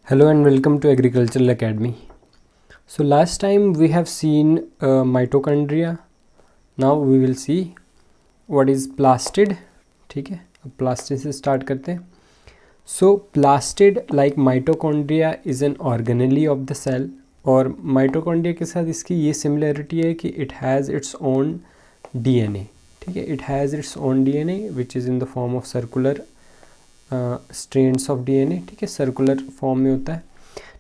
Hello and welcome to Agricultural Academy. So last time we have seen mitochondria. Now we will see what is plastid. ठीक है, अब plastid से start करते हैं. So plastid like mitochondria is an organelle of the cell. और mitochondria के साथ इसकी ये similarity है कि it has its own DNA. ठीक है, it has its own DNA which is in the form of circular strands of DNA. ठीक है, सर्कुलर फॉर्म में होता है.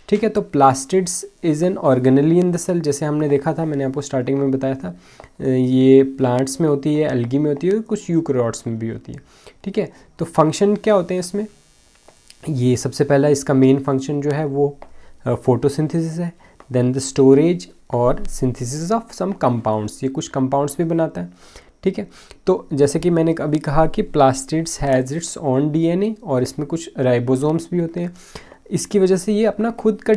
ठीक है, तो plastids is an organelle in the cell. जैसे हमने देखा था, मैंने आपको स्टार्टिंग में बताया था, ये प्लांट्स में होती है, एल्गी में होती है, कुछ यूकैरियोट्स में भी होती है. ठीक है, तो फंक्शन क्या होते हैं इसमें? ये सबसे पहला इसका मेन फंक्शन जो है वो फोटोसिंथेसिस है. देन द स्टोरेज और सिंथेसिस ऑफ सम कंपाउंड्स. ये कुछ कंपाउंड्स भी बनाता है. ठीक है, तो जैसे कि मैंने अभी कहा कि plastids has its on DNA और इसमें कुछ राइबोसोम्स भी होते हैं. इसकी वजह से ये अपना खुद का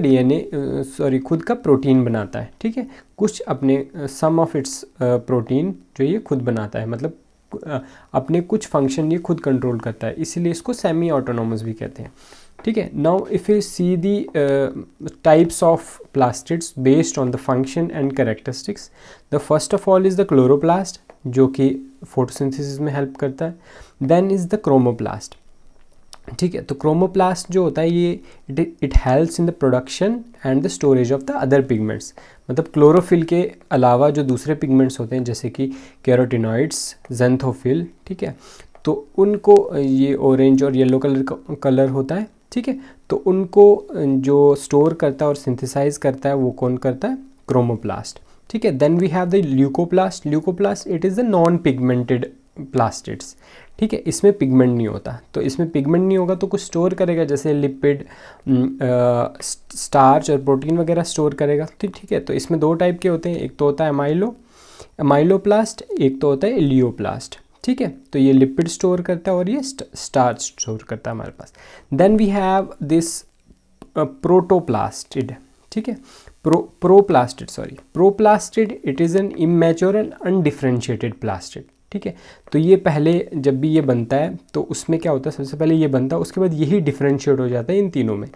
खुद का प्रोटीन बनाता है. ठीक है, कुछ अपने सम ऑफ इट्स प्रोटीन जो ये खुद बनाता है, मतलब अपने कुछ फंक्शन ये खुद कंट्रोल करता है, इसीलिए इसको सेमी ऑटोनोमस भी कहते हैं. ठीक है, now if you see the types of plastids based on the function and characteristics, the first of all is the chloroplast जो कि फोटोसिंथेसिस में हेल्प करता है. Then is the chromoplast. ठीक है, तो क्रोमोप्लास्ट जो होता है ये it helps in the production and the storage of the other pigments. मतलब क्लोरोफिल के अलावा जो दूसरे पिगमेंट्स होते हैं जैसे कि कैरोटिनॉइड्स, ज़ेंथोफिल. ठीक है, तो उनको ये ऑरेंज और येलो कलर होता है. ठीक है, तो उनको जो स्टोर करता है और सिंथेसाइज करता है वो कौन करता है? क्रोमोप्लास्ट. ठीक है, then we have the leucoplast. Leucoplast it is the non pigmented plastids. ठीक है, इसमें पिगमेंट नहीं होता. तो इसमें पिगमेंट नहीं होगा तो कुछ स्टोर करेगा, जैसे लिपिड, स्टार्च और प्रोटीन वगैरह स्टोर करेगा. ठीक है, तो इसमें दो टाइप के होते हैं, एक तो होता है अमाइलोप्लास्ट, एक तो होता है इलियोप्लास्ट. ठीक है, तो ये लिपिड स्टोर करता है और ये स्टार्च स्टोर करता है हमारे पास. Then we have this protoplastid. ठीक है, proplastid it is an immature and undifferentiated plastid. ठीक है, तो ये पहले जब भी ये बनता है तो उसमें क्या होता है, सबसे पहले ये बनता है, उसके बाद यही डिफरेंशिएट हो जाता है इन तीनों में.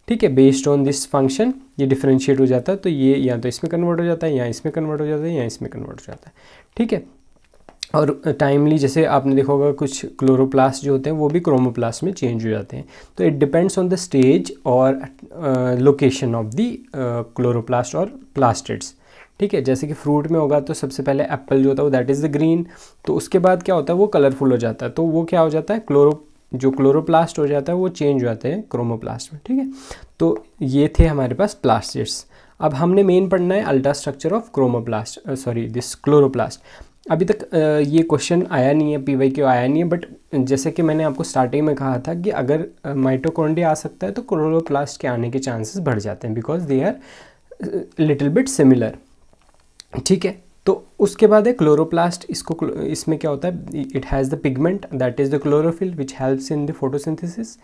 ठीक है, बेस्ड ऑन दिस फंक्शन ये डिफरेंशिएट हो जाता है. तो ये या तो इसमें कन्वर्ट हो जाता है, या इसमें कन्वर्ट हो जाता है, या इसमें कन्वर्ट हो जाता है. ठीक है, और टाइमली जैसे आपने देखा होगा कुछ क्लोरोप्लास्ट जो होते हैं वो भी क्रोमोप्लास्ट में चेंज हो जाते हैं. तो it depends on the stage और लोकेशन ऑफ द क्लोरोप्लास्ट और प्लास्टिड्स. ठीक है, जैसे कि फ्रूट में होगा तो सबसे पहले एप्पल जो होता है वो दैट इज़ द ग्रीन. तो उसके बाद क्या होता है, वो कलरफुल हो जाता है, तो वो क्या हो जाता है, जो क्लोरोप्लास्ट हो जाता है वो चेंज हो जाते हैं क्रोमोप्लास्ट में. ठीक है, तो ये थे हमारे पास प्लास्टिड्स. अब हमने मेन पढ़ना है ultra structure of this chloroplast. अभी तक ये क्वेश्चन आया नहीं है, PYQ आया नहीं है, बट जैसे कि मैंने आपको स्टार्टिंग में कहा था कि अगर माइटोकॉन्ड्रिया आ सकता है तो क्लोरोप्लास्ट के आने के चांसेस बढ़ जाते हैं because they are little bit similar. ठीक है, तो उसके बाद है क्लोरोप्लास्ट. इसमें क्या होता है, it has the pigment that is the chlorophyll which helps in the photosynthesis.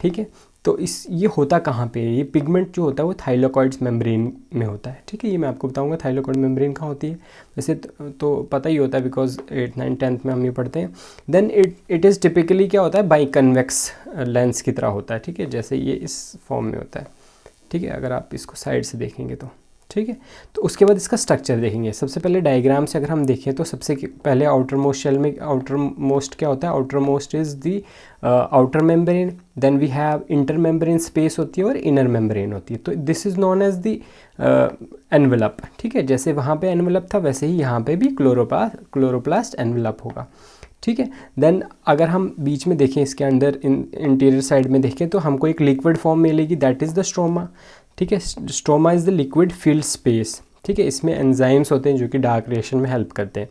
ठीक है, तो ये होता कहाँ पे है? ये पिगमेंट जो होता है वो थाइलाकॉइड्स मेम्ब्रेन में होता है. ठीक है, ये मैं आपको बताऊंगा थाइलाकॉइड मेम्ब्रेन कहाँ होती है. वैसे तो पता ही होता है बिकॉज 8th 9th 10th में हम ये पढ़ते हैं. देन इट इज़ टिपिकली क्या होता है, बाई कन्वेक्स लेंस की तरह होता है. ठीक है, जैसे ये इस फॉर्म में होता है. ठीक है, अगर आप इसको साइड से देखेंगे तो ठीक है, तो उसके बाद इसका स्ट्रक्चर देखेंगे. सबसे पहले डायग्राम से अगर हम देखें तो सबसे पहले आउटर मोस्ट शेल में आउटर मोस्ट क्या होता है, outermost is the outer membrane. Then we have inter membrane space होती है और इनर मेम्ब्रेन होती है. तो this is known as the envelope. ठीक है, जैसे वहाँ पे एनवेलप था वैसे ही यहाँ पे भी क्लोरोप्लास्ट एनवेलप होगा. ठीक है, देन अगर हम बीच में देखें इसके अंदर इंटीरियर साइड में देखें तो हमको एक लिक्विड फॉर्म मिलेगी दैट इज़ द स्ट्रोमा. ठीक है, stroma is the liquid field space. ठीक है, इसमें एंजाइम्स होते हैं जो कि डार्क रिएक्शन में हेल्प करते हैं.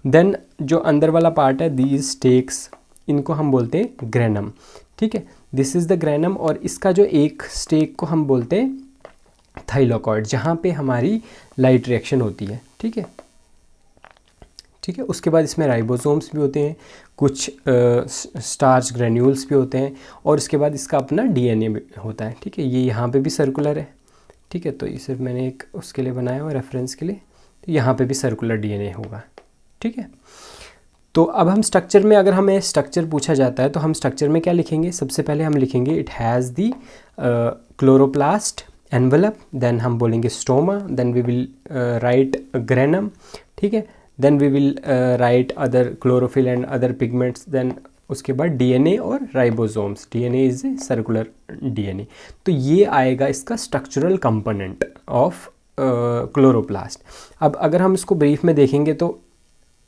देन जो अंदर वाला पार्ट है दीज स्टेक्स, इनको हम बोलते हैं ग्रेनम. ठीक है, दिस इज़ द ग्रेनम. और इसका जो एक स्टेक को हम बोलते हैं थाइलाकॉइड, जहाँ पे हमारी लाइट रिएक्शन होती है. ठीक है, ठीक है, उसके बाद इसमें राइबोसोम्स भी होते हैं, कुछ स्टार्च ग्रेन्यूल्स भी होते हैं, और उसके बाद इसका अपना DNA भी होता है. ठीक है, ये यहाँ पे भी सर्कुलर है. ठीक है, तो ये सिर्फ मैंने एक उसके लिए बनाया हुआ रेफरेंस के लिए. तो यहाँ पे भी सर्कुलर DNA होगा. ठीक है, तो अब हम स्ट्रक्चर में, अगर हमें स्ट्रक्चर पूछा जाता है तो हम स्ट्रक्चर में क्या लिखेंगे? सबसे पहले हम लिखेंगे it has the chloroplast envelope, देन हम बोलेंगे stoma, then we will write granum, ठीक है, then we will write other chlorophyll and other pigments, then उसके बाद डीएनए और ribosomes. DNA is a circular DNA. तो ये आएगा इसका स्ट्रक्चरल कंपोनेंट ऑफ क्लोरोप्लास्ट। अब अगर हम इसको ब्रीफ में देखेंगे तो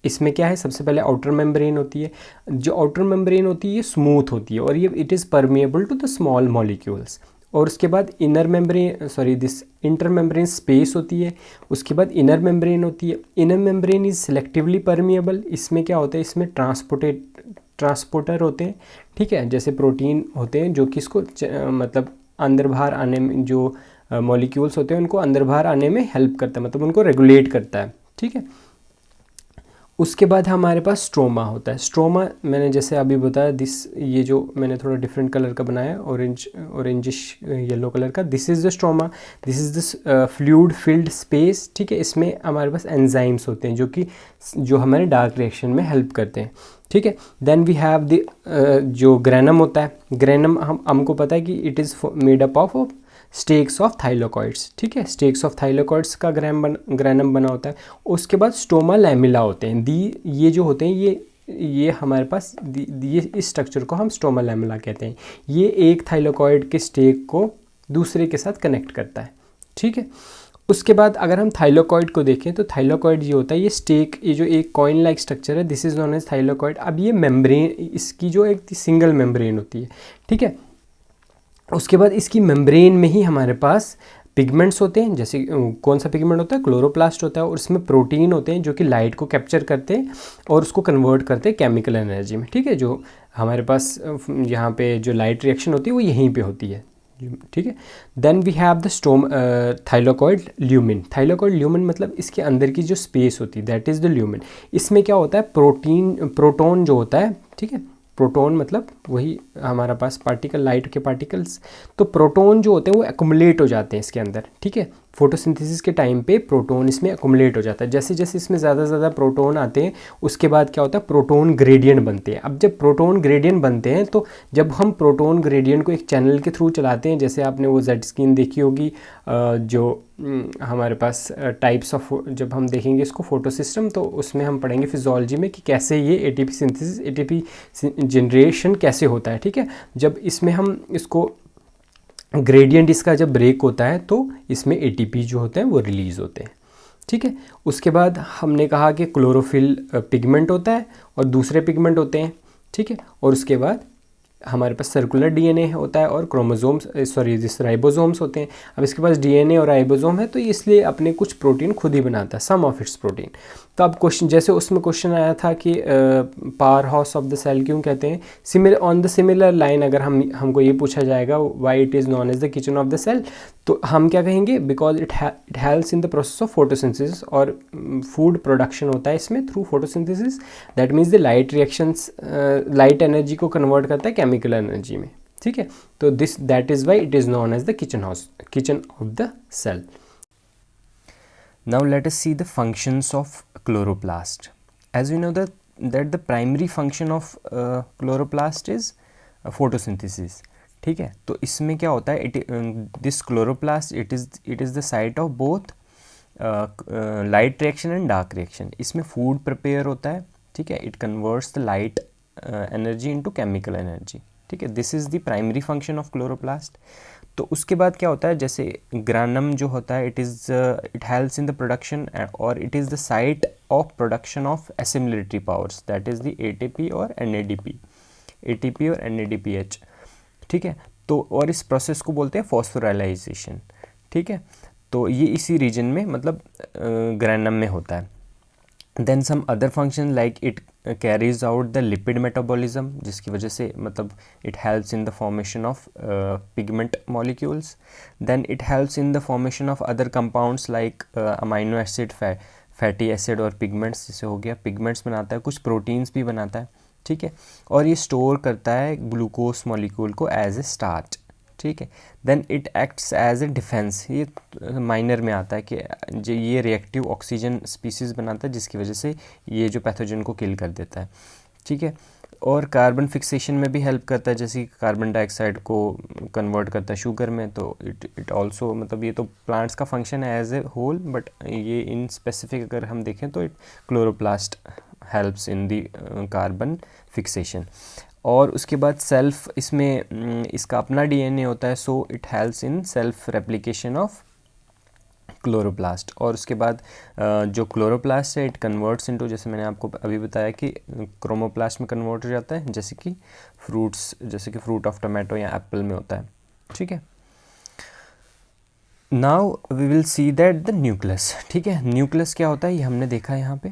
इसमें क्या है? सबसे पहले आउटर मेम्ब्रेन होती है। जो आउटर मेम्ब्रेन होती है ये स्मूथ होती है और ये it is permeable to the small molecules. और उसके बाद inner membrane, sorry this inter membrane space होती है। उसके बाद इनर मेम्ब्रेन होती है। Inner membrane is selectively permeable. इसमें क्या होता है? इसमें ट्रांसपोर्टर होते हैं, ठीक है, जैसे प्रोटीन होते हैं जो कि इसको मतलब अंदर बाहर आने में, जो मॉलिक्यूल्स होते हैं उनको अंदर बाहर आने में हेल्प करता है, मतलब उनको रेगुलेट करता है, ठीक है। उसके बाद हमारे पास स्ट्रोमा होता है। स्ट्रोमा मैंने जैसे अभी बताया, ये जो मैंने थोड़ा डिफरेंट कलर का बनाया, ऑरेंजिश येलो कलर का, this is the stroma. This is the fluid filled space, ठीक है। इसमें हमारे पास एंजाइम्स होते हैं जो हमारे डार्क रिएक्शन में हेल्प करते हैं, ठीक है। देन वी हैव द जो ग्रेनम होता है। ग्रेनम हमको पता है कि it is made up of stakes of thylakoids, ठीक है। स्टेक्स ऑफ थाइलोकॉइड्स का ग्रेनम बना होता है। उसके बाद स्टोमा लैमिला होते हैं। ये जो होते हैं ये हमारे पास ये इस स्ट्रक्चर को हम स्टोमा लैमिला कहते हैं। ये एक थाइलोकॉइड के स्टेक को दूसरे के साथ कनेक्ट करता है, ठीक है। उसके बाद अगर हम थाइलोकॉइड को देखें तो थाइलोकॉइड ये होता है, ये स्टेक, ये जो एक कॉइन लाइक स्ट्रक्चर है, this is known as thylakoid. अब ये मेम्ब्रेन, इसकी जो एक सिंगल मेम्ब्रेन होती है, ठीक है। उसके बाद इसकी मेम्ब्रेन में ही हमारे पास पिगमेंट्स होते हैं। जैसे कौन सा पिगमेंट होता है? क्लोरोप्लास्ट होता है। और उसमें प्रोटीन होते हैं जो कि लाइट को कैप्चर करते हैं और उसको कन्वर्ट करते हैं केमिकल एनर्जी में, ठीक है। जो हमारे पास यहाँ पे जो लाइट रिएक्शन होती है वो यहीं पे होती है, ठीक है। Then we have the thylakoid lumen. Thylakoid lumen मतलब इसके अंदर की जो स्पेस होती है, दैट इज़ द ल्यूमिन। इसमें क्या होता है? प्रोटोन जो होता है, ठीक है। प्रोटोन मतलब वही हमारा पास पार्टिकल, लाइट के पार्टिकल्स। तो प्रोटोन जो होते हैं वो एक्युमुलेट हो जाते हैं इसके अंदर, ठीक है। फोटोसिंथेसिस के टाइम पे प्रोटोन इसमें एक्युमुलेट हो जाता है। जैसे जैसे इसमें ज़्यादा ज़्यादा प्रोटोन आते हैं उसके बाद क्या होता है? प्रोटोन ग्रेडियंट बनते हैं। अब जब प्रोटोन ग्रेडियंट बनते हैं तो जब हम प्रोटोन ग्रेडियंट को एक चैनल के थ्रू चलाते हैं, जैसे आपने वो जेड स्क्रीन देखी होगी, जो हमारे पास टाइप्स ऑफ, जब हम देखेंगे इसको फोटो सिस्टम तो उसमें हम पढ़ेंगे फिजियोलॉजी में कि कैसे ये एटीपी सिंथेसिस, एटीपी जनरेशन कैसे होता है, ठीक है। जब इसमें हम इसको ग्रेडियंट इसका जब ब्रेक होता है तो इसमें एटीपी जो होते हैं वो रिलीज़ होते हैं, ठीक है। उसके बाद हमने कहा कि क्लोरोफिल पिगमेंट होता है और दूसरे पिगमेंट होते हैं, ठीक है। और उसके बाद हमारे पास सर्कुलर डीएनए होता है और क्रोमोसोम्स, सॉरी जिस राइबोसोम्स होते हैं। अब इसके पास डीएनए और राइबोसोम है तो इसलिए अपने कुछ प्रोटीन खुद ही बनाता है, सम ऑफ इट्स प्रोटीन। तो अब क्वेश्चन, जैसे उसमें क्वेश्चन आया था कि powerhouse of the cell क्यों कहते हैं, ऑन द सिमिलर लाइन अगर हमको ये पूछा जाएगा why it is known as the kitchen of the cell, तो हम क्या कहेंगे? Because it helps in the process of photosynthesis, और फूड प्रोडक्शन होता है इसमें through photosynthesis. That means the light reactions, light energy को कन्वर्ट करता है केमिकल एनर्जी में, ठीक है। तो that is why it is known as the kitchen of the cell. Now let us see the functions of chloroplast. As we know that the primary function of chloroplast is photosynthesis, ठीक है। तो इसमें क्या होता है? This chloroplast it is the site of both light reaction and dark reaction. इसमें food prepare होता है, ठीक है। It converts the light energy into chemical energy, ठीक है। This is the primary function of chloroplast. तो उसके बाद क्या होता है? जैसे ग्रानम जो होता है, it helps in the production और it is the site of production of assimilatory powers, that is the ATP और एटीपी और एनएडीपीएच, ठीक है। तो और इस प्रोसेस को बोलते हैं फॉस्फोराइलाइजेशन, ठीक है। तो ये इसी रीजन में, मतलब ग्रानम में होता है। Then some other function like it carries out the lipid metabolism, जिसकी वजह से मतलब it helps in the formation of pigment molecules. Then it helps in the formation of other compounds like amino acid, fatty acid और pigments, जैसे हो गया pigments बनाता है, कुछ प्रोटीन्स भी बनाता है, ठीक है। और ये स्टोर करता है ग्लूकोज मॉलिक्यूल को एज ए स्टार्च, ठीक है। Then it acts as a defence, ये माइनर में आता है कि जो ये रिएक्टिव ऑक्सीजन स्पीसीज़ बनाता है जिसकी वजह से ये जो पैथोजन को किल कर देता है, ठीक है। और कार्बन फिक्सेशन में भी हेल्प करता है, जैसे कार्बन डाइऑक्साइड को कन्वर्ट करता है शुगर में, तो इट ऑल्सो, मतलब ये तो प्लांट्स का फंक्शन है एज ए होल, बट ये इन स्पेसिफिक अगर हम देखें तो it chloroplast helps in the carbon fixation. और उसके बाद सेल्फ, इसमें इसका अपना डीएनए होता है, so it helps in self replication of chloroplast. और उसके बाद जो क्लोरोप्लास्ट है इट कन्वर्ट्स इनटू, जैसे मैंने आपको अभी बताया कि क्रोमोप्लास्ट में कन्वर्ट हो जाता है, जैसे कि फ्रूट्स, जैसे कि फ्रूट ऑफ टोमेटो या एप्पल में होता है, ठीक है। Now we will see that the nucleus, ठीक है। न्यूक्लियस क्या होता है ये हमने देखा है यहाँ पे,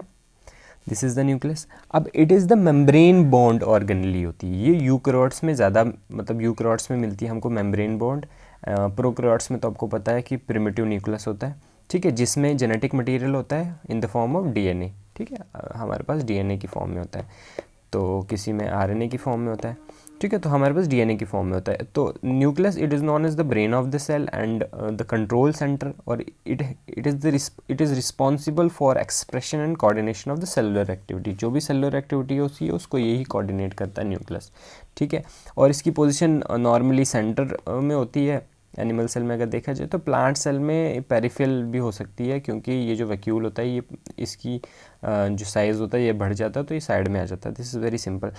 दिस इज़ द न्यूक्लियस। अब it is the membrane bond organelle होती है, ये यूकैरियोट्स में ज़्यादा, मतलब यूकैरियोट्स में मिलती है हमको मेम्ब्रेन बॉन्ड। प्रोकैरियोट्स में तो आपको पता है कि प्रिमिटिव न्यूक्लियस होता है, ठीक है, जिसमें जेनेटिक मटेरियल होता है in the form of DNA, ठीक है। हमारे पास डीएनए की फॉर्म में होता है, तो किसी में आरएनए की फॉर्म में होता है, ठीक है, तो हमारे पास डीएनए की फॉर्म में होता है। तो nucleus it is known as the brain of the cell and the control centre, और it is responsible for expression and coordination of the cellular activity. जो भी सेलुलर एक्टिविटी होती है उसको यही कोऑर्डिनेट करता है न्यूक्लियस, ठीक है। और इसकी पोजीशन नॉर्मली सेंटर में होती है एनिमल सेल में अगर देखा जाए, तो प्लांट सेल में पेरिफेरल भी हो सकती है, क्योंकि ये जो वैक्यूल होता है ये इसकी जो साइज़ होता है ये बढ़ जाता है, तो ये साइड में आ जाता है। This is very simple.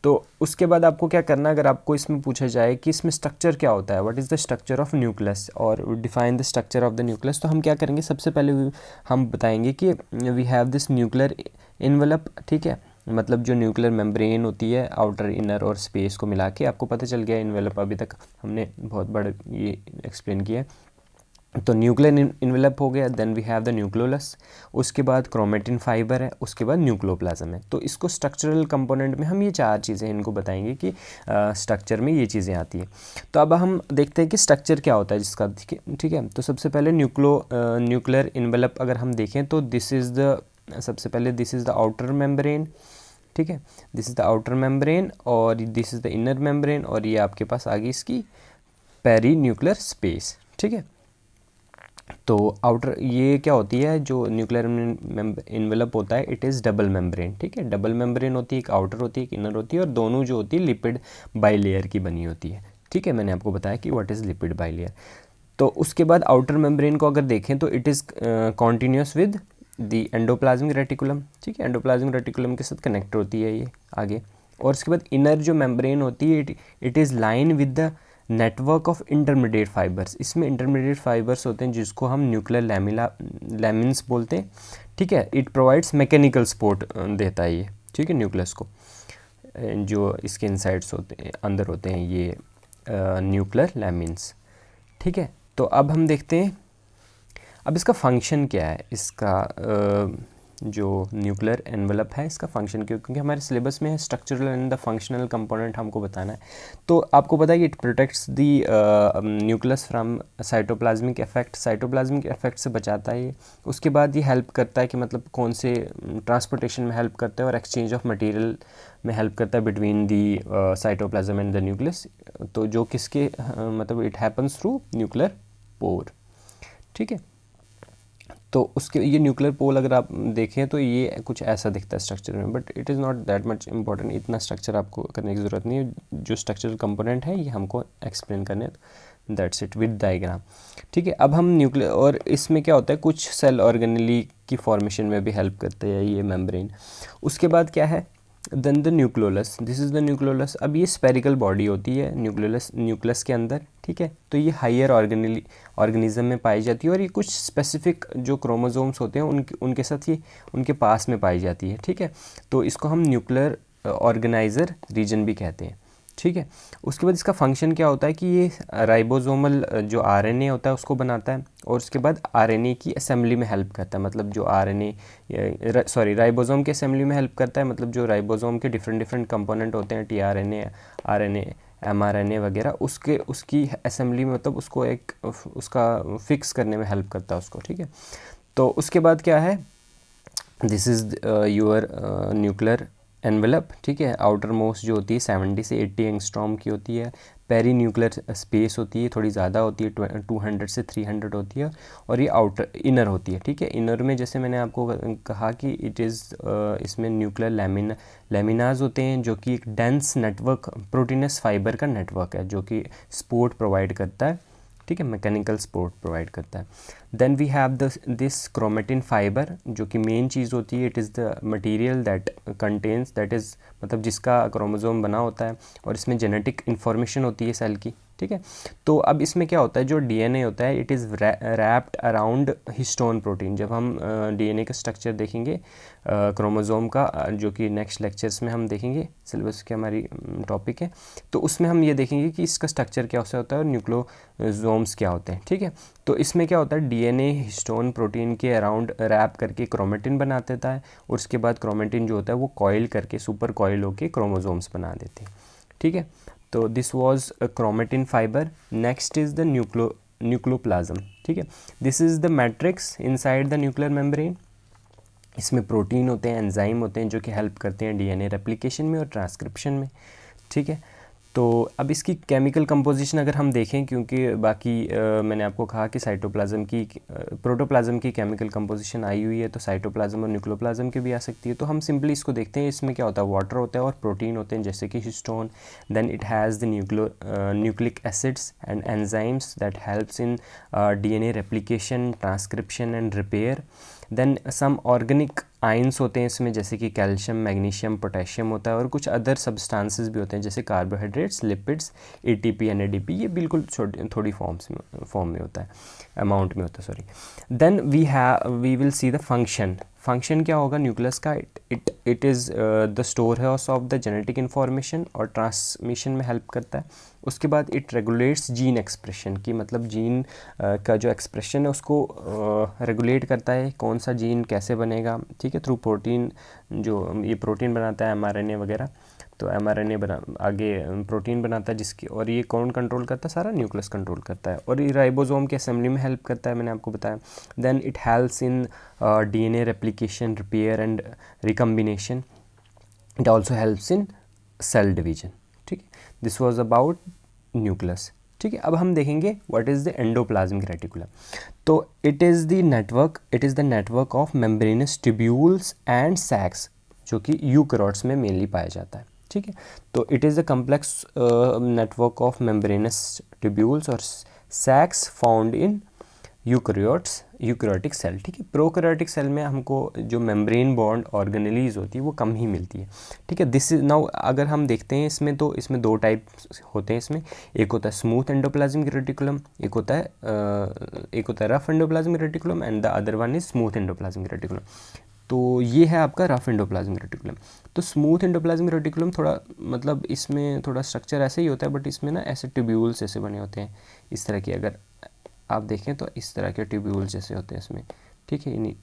तो उसके बाद आपको क्या करना है, अगर आपको इसमें पूछा जाए कि इसमें स्ट्रक्चर क्या होता है, what is the structure of nucleus, और define the structure of the nucleus, तो हम क्या करेंगे, सबसे पहले हम बताएंगे कि we have this nuclear envelope, ठीक है, मतलब जो न्यूक्लियर मेम्ब्रेन होती है, आउटर इनर और स्पेस को मिला के, आपको पता चल गया इन्वेलप, अभी तक हमने बहुत बड़ा ये एक्सप्लेन किया। तो न्यूक्लियर इन्वेलप हो गया, then we have the nucleolus, उसके बाद क्रोमेटिन फाइबर है, उसके बाद न्यूक्लियोप्लाज्म है। तो इसको स्ट्रक्चरल कंपोनेंट में हम ये चार चीज़ें इनको बताएंगे कि स्ट्रक्चर में ये चीज़ें आती है। तो अब हम देखते हैं कि स्ट्रक्चर क्या होता है जिसका, ठीक है। तो सबसे पहले न्यूक्लियर इन्वेलप अगर हम देखें तो this is the outer membrane, ठीक है, this is the outer membrane, और this is the inner membrane, और ये आपके पास आ गई इसकी पेरी न्यूक्लियर स्पेस, ठीक है। तो आउटर ये क्या होती है, जो न्यूक्लियर इन्वेलप होता है इट इज़ डबल मेम्ब्रेन, ठीक है, डबल मेम्ब्रेन होती है, एक आउटर होती है एक इनर होती है, और दोनों जो होती है लिपिड बाइलेयर की बनी होती है, ठीक है। मैंने आपको बताया कि व्हाट इज़ लिपिड बाइलेयर। तो उसके बाद आउटर मेम्ब्रेन को अगर देखें तो it is continuous with the endoplasmic reticulum, ठीक है, एंडोप्लाज्मिक रेटिकुलम के साथ कनेक्ट होती है ये आगे। और उसके बाद इनर जो मेम्ब्रेन होती है it is line with the network of intermediate fibres, इसमें इंटरमीडिएट फाइबर्स होते हैं जिसको हम न्यूक्लियर लैमिन्स बोलते हैं, ठीक है। इट प्रोवाइड्स मैकेनिकल सपोर्ट देता है ये, ठीक है, न्यूक्लियस को, जो इसके इनसाइड्स होते हैं, अंदर होते हैं ये न्यूक्लियर लैमिन्स, ठीक है। तो अब हम देखते हैं अब इसका फंक्शन क्या है, इसका जो न्यूक्लियर एनवेलप है इसका फंक्शन क्योंकि हमारे सिलेबस में है structural and the functional component हमको बताना है। तो आपको पता है कि it protects the nucleus from cytoplasmic effect, cytoplasmic effect से बचाता है ये। उसके बाद ये हेल्प करता है कि मतलब कौन से ट्रांसपोर्टेशन में हेल्प करता है और एक्सचेंज ऑफ मटेरियल में हेल्प करता है between the cytoplasm and the nucleus, तो जो किसके मतलब it happens through nuclear pore, ठीक है। तो उसके ये न्यूक्लियर पोल अगर आप देखें तो ये कुछ ऐसा दिखता है स्ट्रक्चर में, but it is not that much important, इतना स्ट्रक्चर आपको करने की ज़रूरत नहीं है। जो स्ट्रक्चरल कंपोनेंट है ये हमको एक्सप्लेन करने, दैट्स इट विद डायग्राम, ठीक है। अब हम न्यूक्लियर, और इसमें क्या होता है कुछ सेल ऑर्गेनली की फॉर्मेशन में भी हेल्प करते हैं ये मेम्ब्रेन। उसके बाद क्या है, then the nucleolus, this is the nucleolus. अब ये स्पेरिकल बॉडी होती है न्यूक्लियस के अंदर, ठीक है। तो ये हायर ऑर्गेनिज्म में पाई जाती है और ये कुछ स्पेसिफिक जो क्रोमोसोम्स होते हैं उनके साथ ये उनके पास में पाई जाती है, ठीक है। तो इसको हम न्यूक्लियर ऑर्गेनाइजर रीजन भी कहते हैं, ठीक है। उसके बाद इसका फंक्शन क्या होता है कि ये राइबोसोमल जो आरएनए होता है उसको बनाता है और उसके बाद आरएनए की असेंबली में हेल्प करता है, मतलब जो राइबोसोम के असेंबली में हेल्प करता है, मतलब जो राइबोसोम के डिफरेंट कंपोनेंट होते हैं, टीआरएनए, आरएनए, एमआरएनए वगैरह, उसकी असेंबली में मतलब उसको एक उसका फिक्स करने में हेल्प करता है उसको, ठीक है। तो उसके बाद क्या है, this is your nuclear envelope, ठीक है, आउटर मोस्ट जो होती है 70 से 80 एंगस्ट्रॉम की होती है, पेरी न्यूक्लियर स्पेस होती है थोड़ी ज़्यादा होती है, 200 से 300 होती है, और ये आउटर इनर होती है, ठीक है। इनर में जैसे मैंने आपको कहा कि इट इज़ इसमें न्यूक्लियर लेमिनाज होते हैं जो कि एक डेंस नेटवर्क प्रोटीनस फाइबर का नेटवर्क है जो कि सपोर्ट प्रोवाइड करता है, ठीक है, मैकेनिकल सपोर्ट प्रोवाइड करता है। Then we have this chromatin fibre जो कि मेन चीज़ होती है, it is the material that contains, that is मतलब जिसका क्रोमोसोम बना होता है और इसमें जेनेटिक इन्फॉर्मेशन होती है सेल की, ठीक है। तो अब इसमें क्या होता है, जो डीएनए होता है it is wrapped around histone protein. जब हम डीएनए का स्ट्रक्चर देखेंगे क्रोमोसोम का, जो कि नेक्स्ट लेक्चर्स में हम देखेंगे, सिलेबस के हमारी टॉपिक है, तो उसमें हम ये देखेंगे कि इसका स्ट्रक्चर क्या होता है और न्यूक्लियोसोम्स क्या होते हैं, ठीक है। तो इसमें क्या होता है, डीएनए हिस्टोन प्रोटीन के अराउंड रैप करके क्रोमेटिन बना देता है और उसके बाद क्रोमेटिन जो होता है वो कॉइल करके सुपर कॉइल होके क्रोमोसोम्स बना देते हैं, ठीक है। तो this was a chromatin fibre. Next is the nucleoplasm, ठीक है। This is the matrix inside the nuclear membrane. इसमें प्रोटीन होते हैं, एंजाइम होते हैं जो कि हेल्प करते हैं डीएनए रेप्लिकेशन में और ट्रांसक्रिप्शन में, ठीक है। तो अब इसकी केमिकल कंपोजिशन अगर हम देखें, क्योंकि बाकी मैंने आपको कहा कि साइटोप्लाज्म की प्रोटोप्लाज्म की केमिकल कंपोजिशन आई हुई है, तो साइटोप्लाज्म और न्यूक्लियोप्लाज्म की भी आ सकती है। तो हम सिंपली इसको देखते हैं, इसमें क्या होता है, वाटर होता है और प्रोटीन होते हैं जैसे कि histone. Then it has the nucleic acids and enzymes that helps in DNA replication, transcription and repair. Then some organic ions होते हैं इसमें जैसे कि कैल्शियम, मैग्नीशियम, पोटेशियम होता है, और कुछ अदर सब्सटेंसेस भी होते हैं जैसे कार्बोहाइड्रेट्स, लिपिड्स, एटीपी, एनएडीपी, ये बिल्कुल थोड़ी फॉर्म में होता है, अमाउंट में होता है, sorry. Then we will see the function क्या होगा न्यूक्लियस का, it is the store house of the genetic information और ट्रांसमिशन में हेल्प करता है। उसके बाद इट रेगुलेट्स जीन एक्सप्रेशन की, मतलब जीन का जो एक्सप्रेशन है उसको रेगुलेट करता है, कौन सा जीन कैसे बनेगा, ठीक है, थ्रू प्रोटीन। जो ये प्रोटीन बनाता है एमआरएनए वगैरह, तो एमआरएनए आगे प्रोटीन बनाता है जिसकी, और ये कौन कंट्रोल करता है, सारा न्यूक्लियस कंट्रोल करता है, और ये राइबोसोम के असेंबली में हेल्प करता है, मैंने आपको बताया। Then it helps in DNA replication, repair and recombination. It also helps in cell division, ठीक है। दिस वॉज अबाउट न्यूक्लियस, ठीक है। अब हम देखेंगे what is the endoplasmic reticulum. तो it is the network of membranous tubules and sacs जो कि यूकैरियोट्स में मेनली पाया जाता है, ठीक है। तो it is the complex network of membranous tubules और सैक्स फाउंड इन यूकैरियोटिक सेल, ठीक है। प्रोकैरियोटिक सेल में हमको जो मेम्ब्रेन बॉन्ड ऑर्गेनेलीज होती है वो कम ही मिलती है, ठीक है। दिस इज नाउ अगर हम देखते हैं इसमें, तो इसमें दो टाइप होते हैं इसमें, एक होता है स्मूथ एंडोप्लाज्मिक रेटिकुलम, एक होता है rough endoplasmic reticulum, and the other one is smooth endoplasmic reticulum. तो ये है आपका रफ एंडोप्लाज्मिक रेटिकुलम। तो स्मूथ एंडोप्लाज्मिक रेटिकुलम थोड़ा मतलब इसमें थोड़ा स्ट्रक्चर ऐसे ही होता है, बट इसमें ना ऐसे ट्यूब्यूल्स ऐसे बने होते हैं इस तरह की, अगर आप देखें तो इस तरह के ट्यूब्यूल्स जैसे होते हैं इसमें, ठीक है,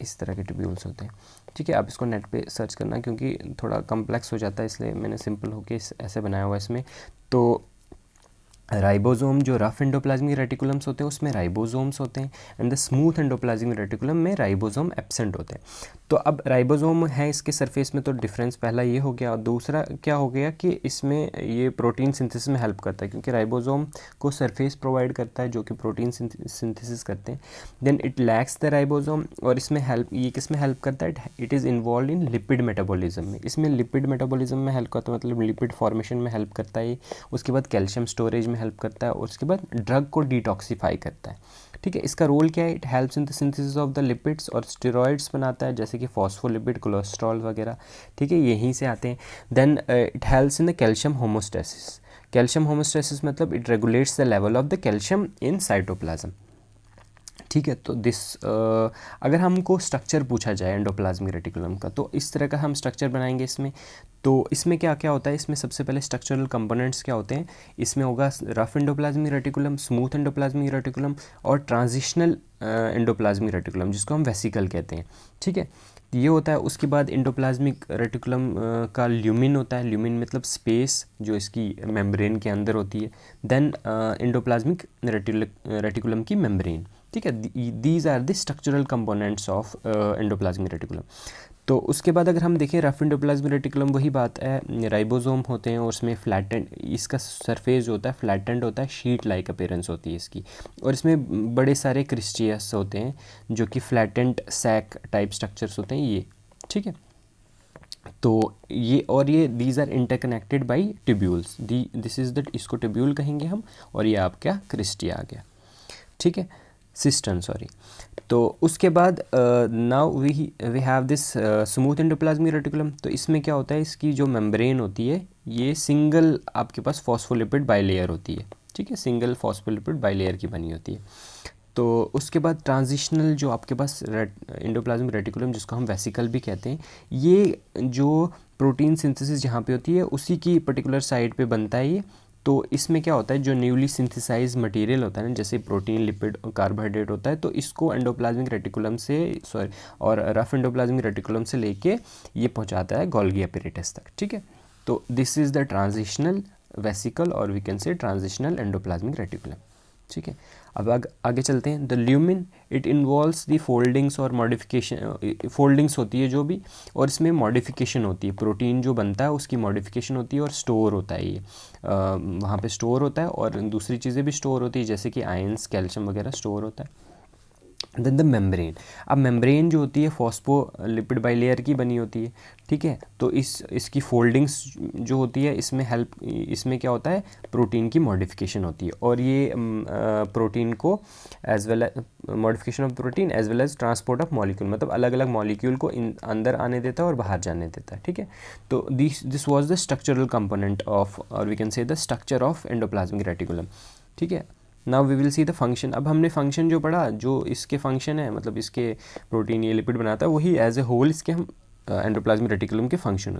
इस तरह के ट्यूब्यूल्स होते हैं, ठीक है। आप इसको नेट पे सर्च करना क्योंकि थोड़ा कम्प्लेक्स हो जाता है, इसलिए मैंने सिंपल होके ऐसे बनाया हुआ है इसमें। तो राइबोसोम जो रफ एंडोप्लाज्मिक रेटिकुलम्स होते हैं उसमें राइबोसोम्स होते हैं, and the smooth endoplasmic reticulum में राइबोसोम एब्सेंट होते हैं। तो अब राइबोसोम है इसके सरफेस में, तो डिफरेंस पहला ये हो गया, और दूसरा क्या हो गया कि इसमें ये प्रोटीन सिंथेसिस में हेल्प करता है, क्योंकि राइबोसोम को सरफेस प्रोवाइड करता है जो कि प्रोटीन सिंथेसिस करते हैं। Then it lacks the ribosome, और इसमें ये किस में हेल्प करता है, it is involve in lipid metabolism में, इसमें लिपिड मेटाबॉलिज्म में हेल्प करता है, मतलब लिपिड फॉर्मेशन में हेल्प करता है। उसके बाद कैल्शियम स्टोरेज में हेल्प करता है, और उसके बाद ड्रग को डिटॉक्सीफाई करता है, ठीक है। इसका रोल क्या है, it helps in the synthesis of the lipids, और स्टेरॉइड्स बनाता है जैसे कि फॉस्फोलिपिड, कोलेस्ट्रॉल वगैरह, ठीक है, यहीं से आते हैं। Then it helps in the calcium homeostasis. Calcium homeostasis मतलब it regulates the level of the calcium in cytoplasm, ठीक है। तो अगर हमको स्ट्रक्चर पूछा जाए एंडोप्लाज्मिक रेटिकुलम का, तो इस तरह का हम स्ट्रक्चर बनाएंगे इसमें। तो इसमें क्या क्या होता है, इसमें सबसे पहले स्ट्रक्चरल कंपोनेंट्स क्या होते हैं, इसमें होगा rough endoplasmic reticulum, smooth endoplasmic reticulum, और ट्रांजिशनल एंडोप्लाज्मिक रेटिकुलम जिसको हम वेसिकल कहते हैं, ठीक है, ये होता है। उसके बाद एंडोप्लाज्मिक रेटिकुलम का ल्यूमिन होता है, ल्यूमिन मतलब स्पेस जो इसकी मेम्ब्रेन के अंदर होती है। देन एंडोप्लाज्मिक रेटिकुलम की मेम्ब्रेन, ठीक है। These are the structural components of endoplasmic reticulum. तो उसके बाद अगर हम देखें रफ एंडोप्लाज्मिक रेटिकुलम, वही बात है, राइबोसोम होते हैं और उसमें फ्लैटेंड, इसका सरफेस जो होता है फ्लैटेंड होता है, शीट लाइक अपीयरेंस होती है इसकी, और इसमें बड़े सारे क्रिस्टियस होते हैं जो कि फ्लैटेंड सैक टाइप स्ट्रक्चर्स होते हैं ये, ठीक है। तो ये these are interconnected by tubules, this is the, इसको ट्यूब्यूल कहेंगे हम, और ये आपका क्रिस्टिया आ गया, ठीक है, सिस्टन सॉरी। तो उसके बाद now we have this smooth endoplasmic reticulum. तो इसमें क्या होता है, इसकी जो मेम्ब्रेन होती है ये सिंगल आपके पास फॉस्फोलिपिड बाइलेयर होती है, ठीक है, सिंगल फॉस्फोलिपिड बाइलेयर की बनी होती है। तो उसके बाद ट्रांजिशनल जो आपके पास एंडोप्लाज्मिक रेटिकुलम, जिसको हम वेसिकल भी कहते हैं, ये जो प्रोटीन सिंथेसिस जहाँ पे होती है उसी की पर्टिकुलर साइड पे बनता है ये। तो इसमें क्या होता है, जो न्यूली सिंथेसाइज मटेरियल होता है ना, जैसे प्रोटीन, लिपिड और कार्बोहाइड्रेट होता है, तो इसको एंडोप्लाज्मिक रेटिकुलम से और रफ एंडोप्लाज्मिक रेटिकुलम से लेके ये पहुंचाता है गोल्गी एपैरेटस तक, ठीक है। तो this is the transitional vesicle और we can say transitional endoplasmic reticulum, ठीक है। अब आगे चलते हैं। The lumen it involves the foldings और मॉडिफिकेशन, फोल्डिंग्स होती है जो भी, और इसमें मॉडिफिकेशन होती है, प्रोटीन जो बनता है उसकी मॉडिफिकेशन होती है और स्टोर होता है ये, वहाँ पे स्टोर होता है, और दूसरी चीज़ें भी स्टोर होती है जैसे कि आयंस, कैल्शियम वगैरह स्टोर होता है। देन द मेम्ब्रेन, अब मेम्ब्रेन जो होती है फॉस्फोलिपिड बाइलेयर की बनी होती है, ठीक है। तो इसकी फोल्डिंग्स जो होती है इसमें क्या होता है, प्रोटीन की मॉडिफिकेशन होती है, और ये प्रोटीन को as well modification of protein as well as transport of molecule, मतलब अलग अलग मॉलिक्यूल को अंदर आने देता है और बाहर जाने देता है, ठीक है। तो this was the structural component of, और we can say the structure of endoplasmic reticulum, ठीक है। Now we will see the function. अब हमने फंक्शन जो पढ़ा, जो इसके फंक्शन है, मतलब इसके प्रोटीन ये लिपिड बनाता है, वही एज ए होल इसके हम एंडोप्लाज्मिक रेटिकुलम के फंक्शन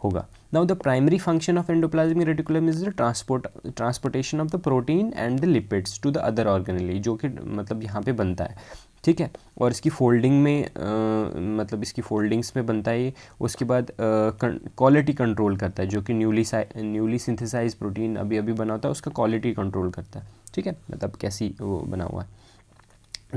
होगा। Now the primary function of endoplasmic reticulum is the transportation of the protein and the lipids to the other organelle, जो कि मतलब यहाँ पे बनता है, ठीक है। और इसकी फोल्डिंग में मतलब इसकी फोल्डिंग्स में बनता है ये। उसके बाद क्वालिटी कंट्रोल करता है, जो कि न्यूली सिंथेसाइज प्रोटीन अभी अभी बना होता है उसका क्वालिटी कंट्रोल करता है, ठीक है, मतलब कैसी वो बना हुआ है।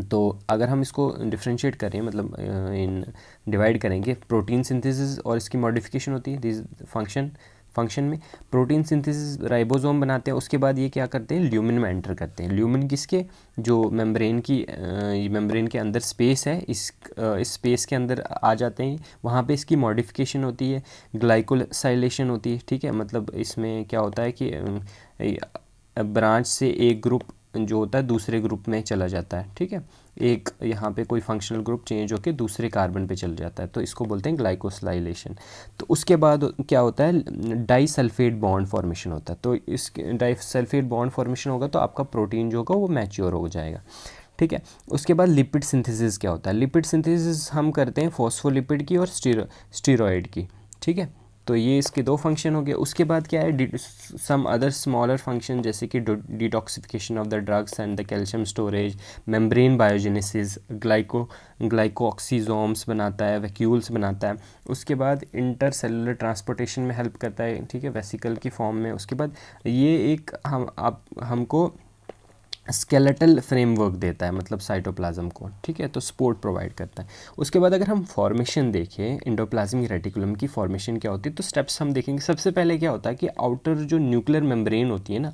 तो अगर हम इसको डिफ्रेंशिएट करें, मतलब इन डिवाइड करेंगे, प्रोटीन सिंथेसिस और इसकी मॉडिफिकेशन होती है दिस फंक्शन में। प्रोटीन सिंथेसिस राइबोसोम बनाते हैं, उसके बाद ये क्या करते हैं, ल्यूमिन में एंटर करते हैं। ल्यूमिन किसके, जो मेम्ब्रेन के अंदर स्पेस है, इस स्पेस के अंदर आ जाते हैं, वहाँ पे इसकी मॉडिफिकेशन होती है, ग्लाइकोसाइलेशन होती है, ठीक है। मतलब इसमें क्या होता है कि ब्रांच से एक ग्रुप जो होता है दूसरे ग्रुप में चला जाता है, ठीक है। एक यहाँ पे कोई फंक्शनल ग्रुप चेंज होकर दूसरे कार्बन पे चल जाता है, तो इसको बोलते हैं ग्लाइकोसाइलेशन। तो उसके बाद क्या होता है, डाइसल्फेट बॉन्ड फॉर्मेशन होता है। तो इस डाइसल्फेट बॉन्ड फॉर्मेशन होगा तो आपका प्रोटीन जो होगा वो मैच्योर हो जाएगा, ठीक है। उसके बाद लिपिड सिंथेसिस क्या होता है, लिपिड सिंथेसिस हम करते हैं फॉस्फोलिपिड की और स्टीरॉयड की, ठीक है। तो ये इसके दो फंक्शन हो गए। उसके बाद क्या है, सम अदर स्मॉलर फंक्शन, जैसे कि detoxification of the drugs and the calcium storage, membrane biogenesis, glyoxysomes बनाता है, वैक्यूल्स बनाता है। उसके बाद इंटरसेलुलर ट्रांसपोर्टेशन में हेल्प करता है, ठीक है, वेसिकल की फॉर्म में। उसके बाद ये एक हमको स्केलेटल फ्रेमवर्क देता है, मतलब साइटोप्लाज्म को, ठीक है, तो सपोर्ट प्रोवाइड करता है। उसके बाद अगर हम फॉर्मेशन देखें, एंडोप्लाज्मिक रेटिकुलम की फॉर्मेशन क्या होती है, तो स्टेप्स हम देखेंगे। सबसे पहले क्या होता है कि आउटर जो न्यूक्लियर मेम्ब्रेन होती है ना,